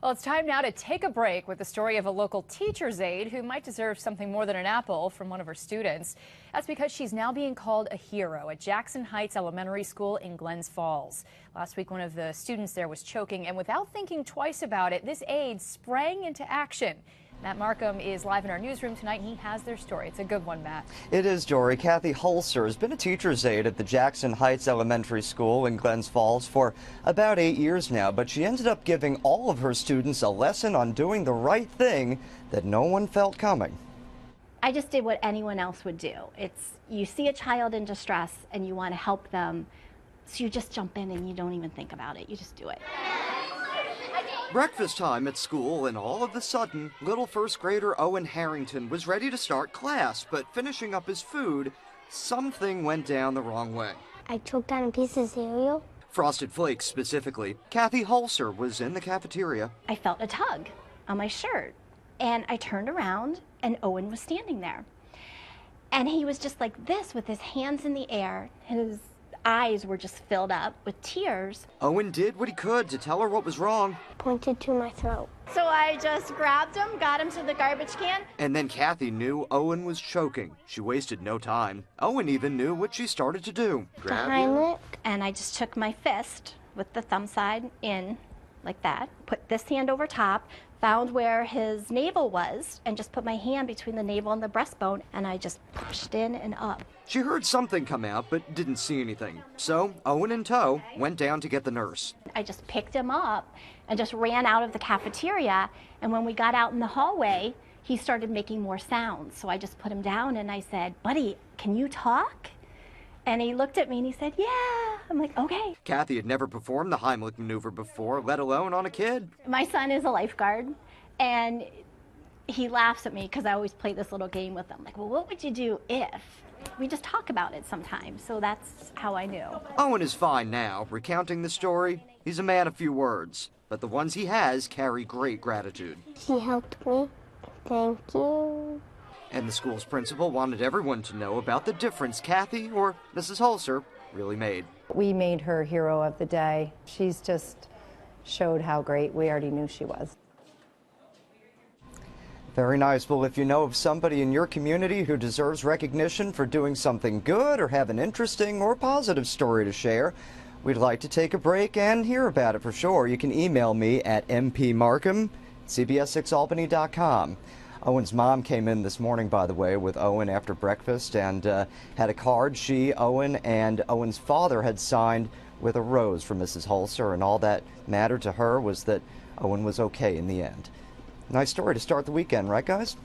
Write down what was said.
Well, it's time now to take a break with the story of a local teacher's aide who might deserve something more than an apple from one of her students. That's because she's now being called a hero at Jackson Heights Elementary School in Glens Falls. Last week, one of the students there was choking, and without thinking twice about it, this aide sprang into action. Matt Markham is live in our newsroom tonight, and he has their story. It's a good one, Matt. It is, Jory. Kathy Holser has been a teacher's aide at the Jackson Heights Elementary School in Glens Falls for about 8 years now, but she ended up giving all of her students a lesson on doing the right thing that no one felt coming. I just did what anyone else would do. You see a child in distress and you want to help them, so you just jump in and you don't even think about it. You just do it. Breakfast time at school, and all of a sudden, little first grader Owen Harrington was ready to start class, but finishing up his food, something went down the wrong way. I choked on a piece of cereal. Frosted Flakes, specifically. Kathy Holser was in the cafeteria. I felt a tug on my shirt, and I turned around, and Owen was standing there. And he was just like this, with his hands in the air, and his eyes were just filled up with tears. Owen did what he could to tell her what was wrong. Pointed to my throat. So I just grabbed him, got him to the garbage can. And then Kathy knew Owen was choking. She wasted no time. Owen even knew what she started to do. The Heimlich. And I just took my fist with the thumb side in, like that, put this hand over top, found where his navel was, and just put my hand between the navel and the breastbone, and I just pushed in and up. She heard something come out, but didn't see anything. So Owen in tow went down to get the nurse. I just picked him up and just ran out of the cafeteria, and when we got out in the hallway, he started making more sounds. So I just put him down and I said, "Buddy, can you talk?" And he looked at me and he said, "Yeah." I'm like, "Okay." Kathy had never performed the Heimlich maneuver before, let alone on a kid. My son is a lifeguard, and he laughs at me because I always play this little game with him. Like, well, what would you do if? We just talk about it sometimes, so that's how I knew. Owen is fine now. Recounting the story, he's a man of few words, but the ones he has carry great gratitude. She helped me. Thank you. And the school's principal wanted everyone to know about the difference Kathy, or Mrs. Holser, really made. We made her hero of the day. She's just showed how great we already knew she was. Very nice. Well, if you know of somebody in your community who deserves recognition for doing something good or have an interesting or positive story to share, we'd like to take a break and hear about it for sure. You can email me at mpmarkham@cbs6albany.com. Owen's mom came in this morning, by the way, with Owen after breakfast and had a card she, Owen, and Owen's father had signed with a rose for Mrs. Holser, and all that mattered to her was that Owen was okay in the end. Nice story to start the weekend, right, guys?